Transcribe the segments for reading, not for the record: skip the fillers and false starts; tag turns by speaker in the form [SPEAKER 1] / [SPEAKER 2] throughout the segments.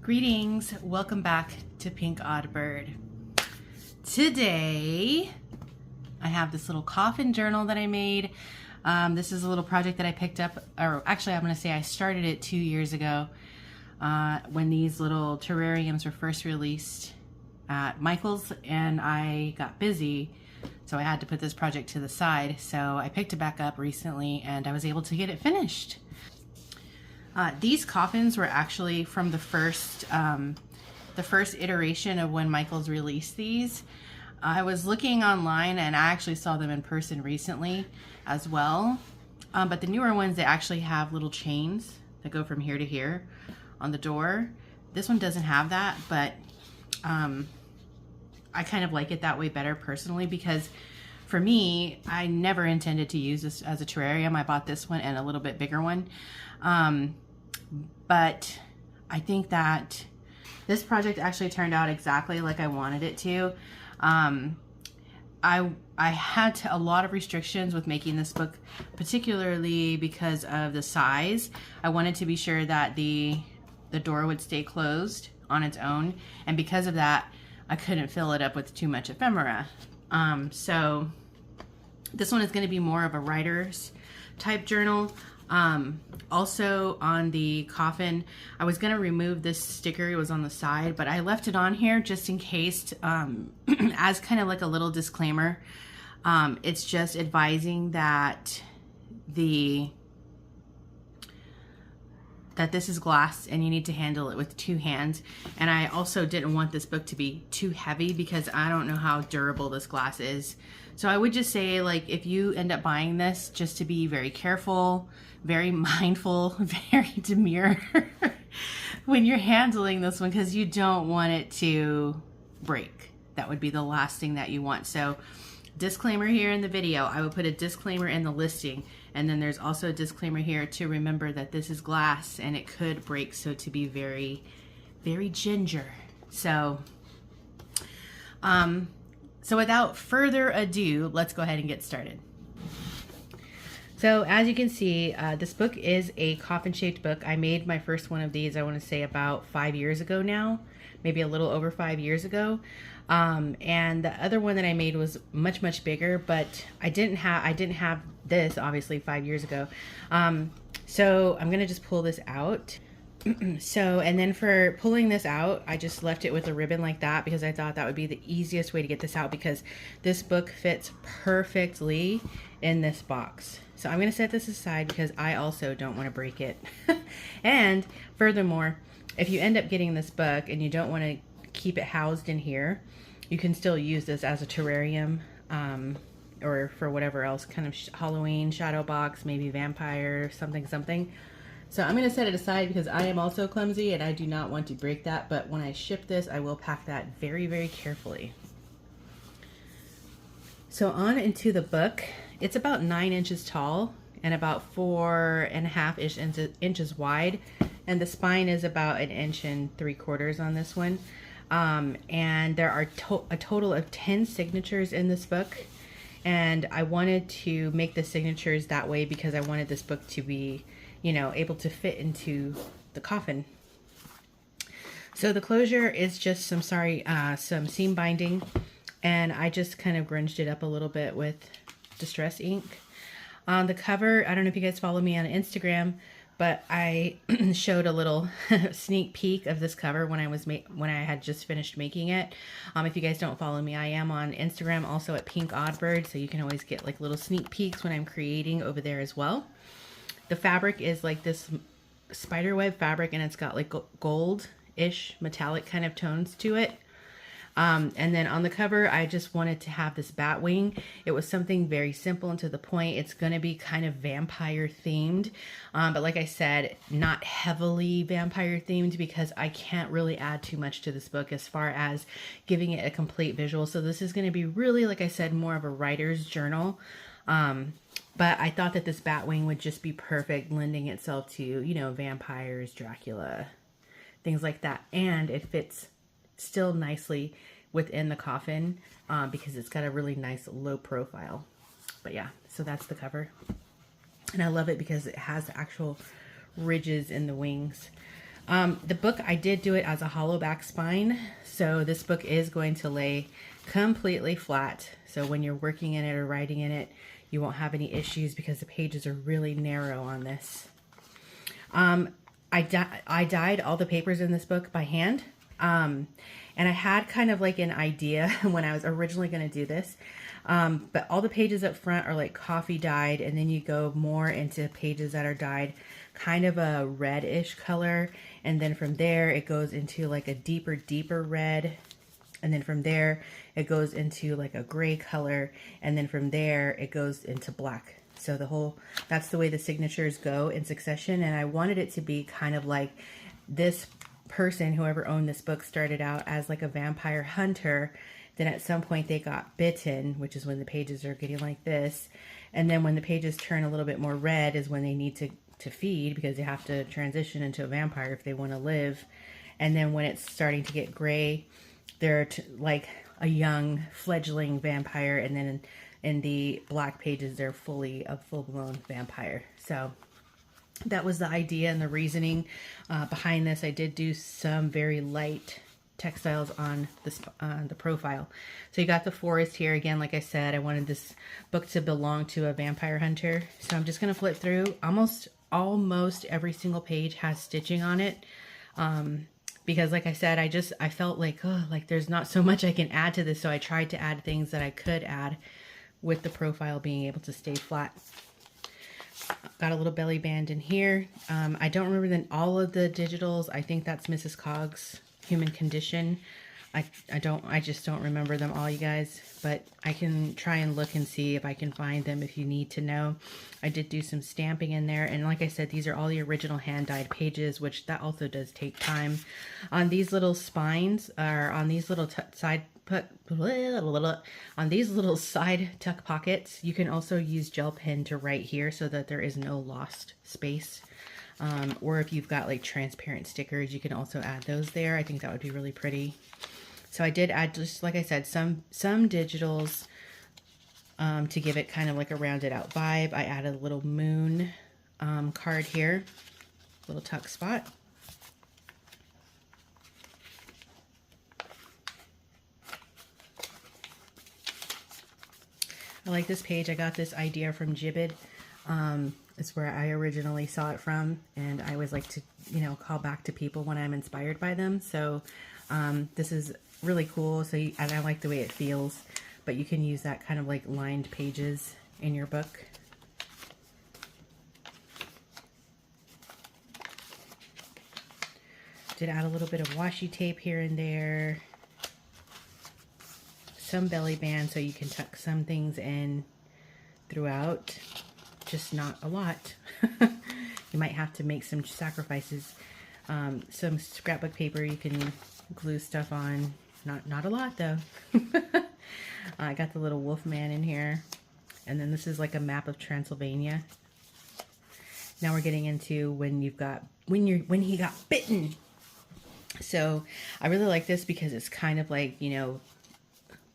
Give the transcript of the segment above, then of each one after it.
[SPEAKER 1] Greetings, welcome back to Pinkoddbird. Today, I have this little coffin journal that I made. This is a little project that I picked up, or actually I'm going to say I started it 2 years ago when these little terrariums were first released at Michael's, and I got busy, so I had to put this project to the side. So I picked it back up recently and I was able to get it finished. These coffins were actually from the first iteration of when Michael's released these. I was looking online and I actually saw them in person recently as well. But the newer ones, they actually have little chains that go from here to here on the door. This one doesn't have that, but I kind of like it that way better personally, because for me, I never intended to use this as a terrarium. I bought this one and a little bit bigger one. But I think that this project actually turned out exactly like I wanted it to. I had a lot of restrictions with making this book, particularly because of the size. I wanted to be sure that the door would stay closed on its own, and because of that, I couldn't fill it up with too much ephemera. So this one is going to be more of a writer's type journal. Also on the coffin, I was going to remove this sticker. It was on the side, but I left it on here just in case, as kind of like a little disclaimer. It's just advising that that this is glass and you need to handle it with 2 hands. And I also didn't want this book to be too heavy because I don't know how durable this glass is. So I would just say, like, if you end up buying this, just to be very careful, very mindful, very demure when you're handling this one, because you don't want it to break. That would be the last thing that you want. So disclaimer here in the video, I will put a disclaimer in the listing, and then there's also a disclaimer here to remember that this is glass and it could break, so to be very, very ginger. So so without further ado, let's go ahead and get started. So as you can see, this book is a coffin-shaped book. I made my first one of these, I want to say about 5 years ago now, maybe a little over 5 years ago. And the other one that I made was much, much bigger, but I didn't have this obviously 5 years ago. So I'm going to just pull this out. So, and then for pulling this out, I just left it with a ribbon like that because I thought that would be the easiest way to get this out, because this book fits perfectly in this box. So I'm going to set this aside because I also don't want to break it. And furthermore, if you end up getting this book and you don't want to keep it housed in here, you can still use this as a terrarium, or for whatever else, kind of Halloween shadow box, maybe vampire, something. So I'm going to set it aside because I am also clumsy and I do not want to break that, but when I ship this, I will pack that very, very carefully. So on into the book. It's about 9 inches tall and about 4.5-ish inches wide, and the spine is about 1 3/4 inches on this one. And there are a total of 10 signatures in this book, and I wanted to make the signatures that way because I wanted this book to be, you know, able to fit into the coffin. So the closure is just some seam binding, and I just kind of grunged it up a little bit with distress ink. On the cover, I don't know if you guys follow me on Instagram, but I showed a little sneak peek of this cover when I had just finished making it. If you guys don't follow me, I am on Instagram also at Pinkoddbird, so you can always get like little sneak peeks when I'm creating over there as well. The fabric is like this spiderweb fabric, and it's got like gold-ish metallic kind of tones to it. And then on the cover, I just wanted to have this bat wing. It was something very simple and to the point. It's going to be kind of vampire themed, but like I said, not heavily vampire themed because I can't really add too much to this book as far as giving it a complete visual. So this is going to be really, like I said, more of a writer's journal. But I thought that this bat wing would just be perfect, lending itself to, you know, vampires, Dracula, things like that. And it fits still nicely within the coffin because it's got a really nice low profile. But yeah, so that's the cover. And I love it because it has actual ridges in the wings. The book, I did do it as a hollow back spine. So this book is going to lay completely flat. So when you're working in it or writing in it, you won't have any issues because the pages are really narrow on this. I dyed all the papers in this book by hand. And I had kind of like an idea when I was originally going to do this. But all the pages up front are like coffee dyed, and then you go more into pages that are dyed kind of a reddish color. And then from there, it goes into like a deeper red. And then from there, it goes into like a gray color. And then from there, it goes into black. So that's the way the signatures go in succession. And I wanted it to be kind of like this person, whoever owned this book, started out as like a vampire hunter. Then at some point they got bitten, which is when the pages are getting like this. And then when the pages turn a little bit more red is when they need to feed, because they have to transition into a vampire if they want to live. And then when it's starting to get gray, they're like a young fledgling vampire. And then in the black pages, they're fully a full-blown vampire. So that was the idea and the reasoning behind this. I did do some very light textiles on this the profile. So you got the forest here. Again, like I said, I wanted this book to belong to a vampire hunter. So I'm just going to flip through. Almost every single page has stitching on it. Because like I said, I felt like, oh, like there's not so much I can add to this. So I tried to add things that I could add with the profile being able to stay flat. Got a little belly band in here. I don't remember then all of the digitals. I think that's Mrs. Cog's Human Condition. I just don't remember them all, you guys, but I can try and look and see if I can find them if you need to know. I did do some stamping in there, and like I said, these are all the original hand-dyed pages, which that also does take time. On these little spines, or on these little side tuck pockets, you can also use gel pen to write here so that there is no lost space. Or if you've got like transparent stickers, you can also add those there. I think that would be really pretty. So I did add, just like I said, some digitals to give it kind of like a rounded out vibe. I added a little moon card here, little tuck spot. I like this page. I got this idea from Jibbid. It's where I originally saw it from, and I always like to, call back to people when I'm inspired by them. So this is really cool. And I like the way it feels, but you can use that kind of like lined pages in your book. Did add a little bit of washi tape here and there. Some belly band so you can tuck some things in throughout, just not a lot. You might have to make some sacrifices. Some scrapbook paper you can glue stuff on. Not a lot though. I got the little wolf man in here, and then this is like a map of Transylvania. Now we're getting into when he got bitten. So I really like this because it's kind of like,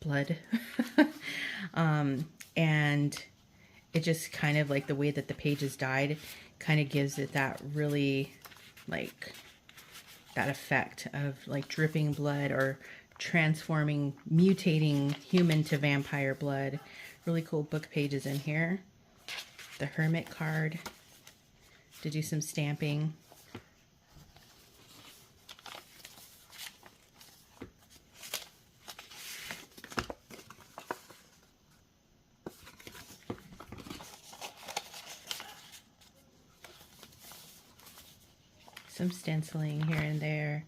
[SPEAKER 1] blood. And it just kind of like the way that the pages dyed kind of gives it that really like that effect of like dripping blood or transforming, mutating human to vampire blood. Really cool book pages in here. The hermit card to do some stamping. Some stenciling here and there.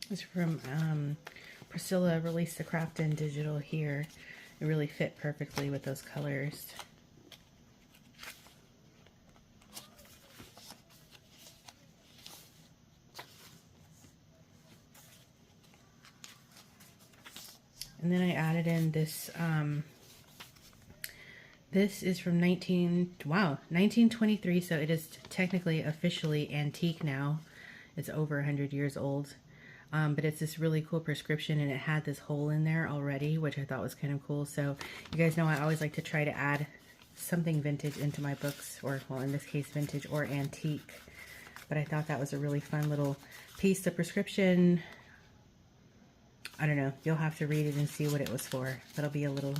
[SPEAKER 1] This is from Priscilla released the craft in digital here. It really fit perfectly with those colors. And then I added in this This is from 1923, so it is technically officially antique now. It's over 100 years old. But it's this really cool prescription, and it had this hole in there already, which I thought was kind of cool. So you guys know I always like to try to add something vintage into my books, or, well, in this case, vintage or antique. But I thought that was a really fun little piece. The prescription, I don't know, you'll have to read it and see what it was for. That'll be a little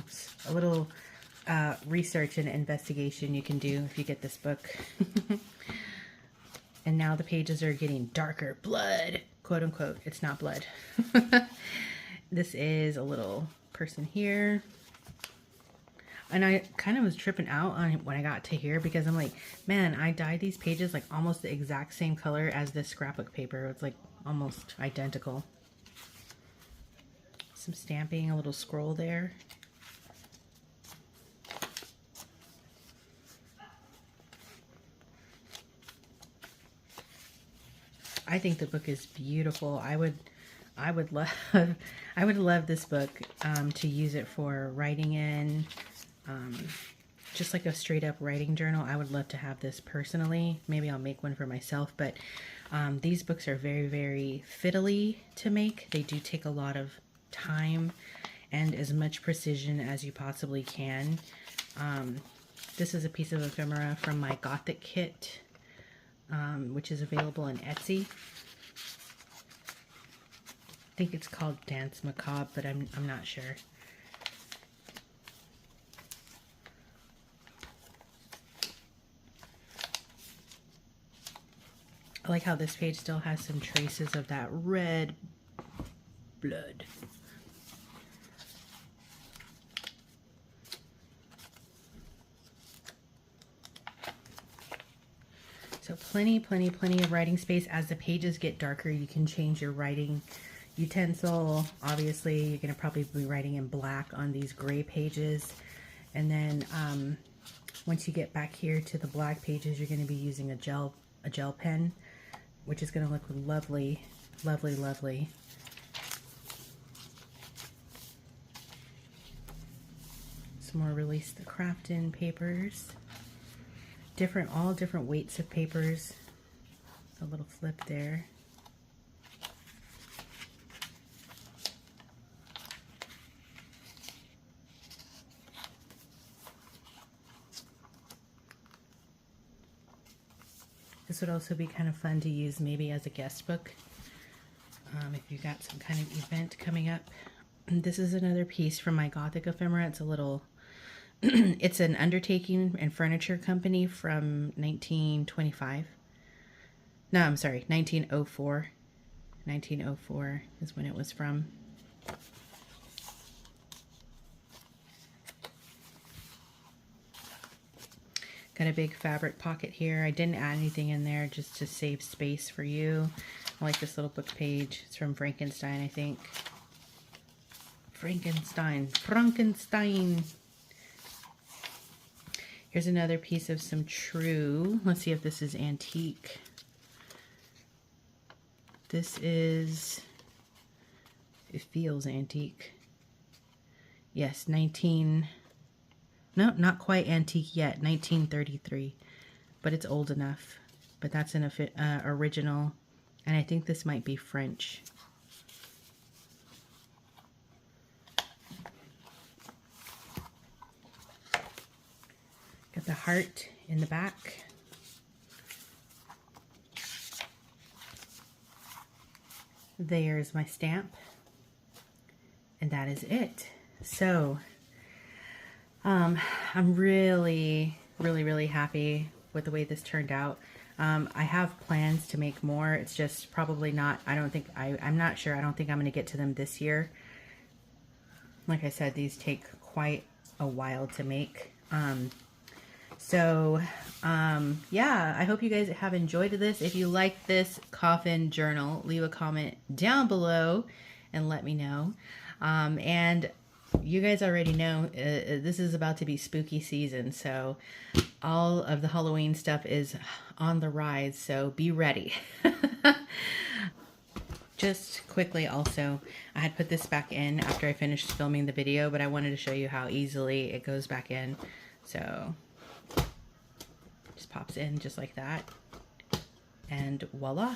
[SPEAKER 1] research and investigation you can do if you get this book. And now the pages are getting darker. Blood, quote unquote. It's not blood. This is a little person here. And I kind of was tripping out on when I got to here, because I'm like, man, I dyed these pages like almost the exact same color as this scrapbook paper. It's like almost identical. Some stamping, a little scroll there. I think the book is beautiful. I would love this book to use it for writing in, just like a straight up writing journal. I would love to have this personally. Maybe I'll make one for myself, but these books are very, very fiddly to make. They do take a lot of time and as much precision as you possibly can. This is a piece of ephemera from my Gothic kit, which is available on Etsy. I think it's called Dance Macabre, but I'm not sure. I like how this page still has some traces of that red blood. So plenty of writing space. As the pages get darker, you can change your writing utensil. Obviously, you're going to probably be writing in black on these gray pages. And then once you get back here to the black pages, you're going to be using a gel pen, which is going to look lovely, lovely, lovely. Some more Release the Craftin papers. All different weights of papers. A little flip there. This would also be kind of fun to use maybe as a guest book if you got some kind of event coming up. This is another piece from my Gothic ephemera. It's a little, it's an undertaking and furniture company from 1925. No, I'm sorry, 1904. 1904 is when it was from. Got a big fabric pocket here. I didn't add anything in there just to save space for you. I like this little book page. It's from Frankenstein, I think. Frankenstein. Here's another piece of some true. Let's see if this is antique. This is, it feels antique. Yes, no, not quite antique yet, 1933, but it's old enough. But that's an original, and I think this might be French. Got the heart in the back. There's my stamp, and that is it. So I'm really happy with the way this turned out. I have plans to make more. It's just probably not, I'm not sure. I don't think I'm going to get to them this year. Like I said, these take quite a while to make. Yeah, I hope you guys have enjoyed this. If you like this coffin journal, leave a comment down below and let me know. And you guys already know this is about to be spooky season, so all of the Halloween stuff is on the rise, so be ready. Just quickly also, I had put this back in after I finished filming the video, but I wanted to show you how easily it goes back in. So just pops in just like that, and voila.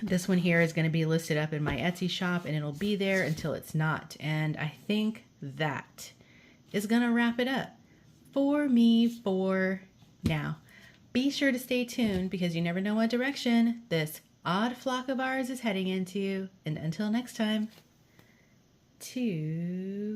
[SPEAKER 1] This one here is going to be listed up in my Etsy shop, and it'll be there until it's not. And I think that is going to wrap it up for me for now. Be sure to stay tuned because you never know what direction this odd flock of ours is heading into. And until next time, toodaloo.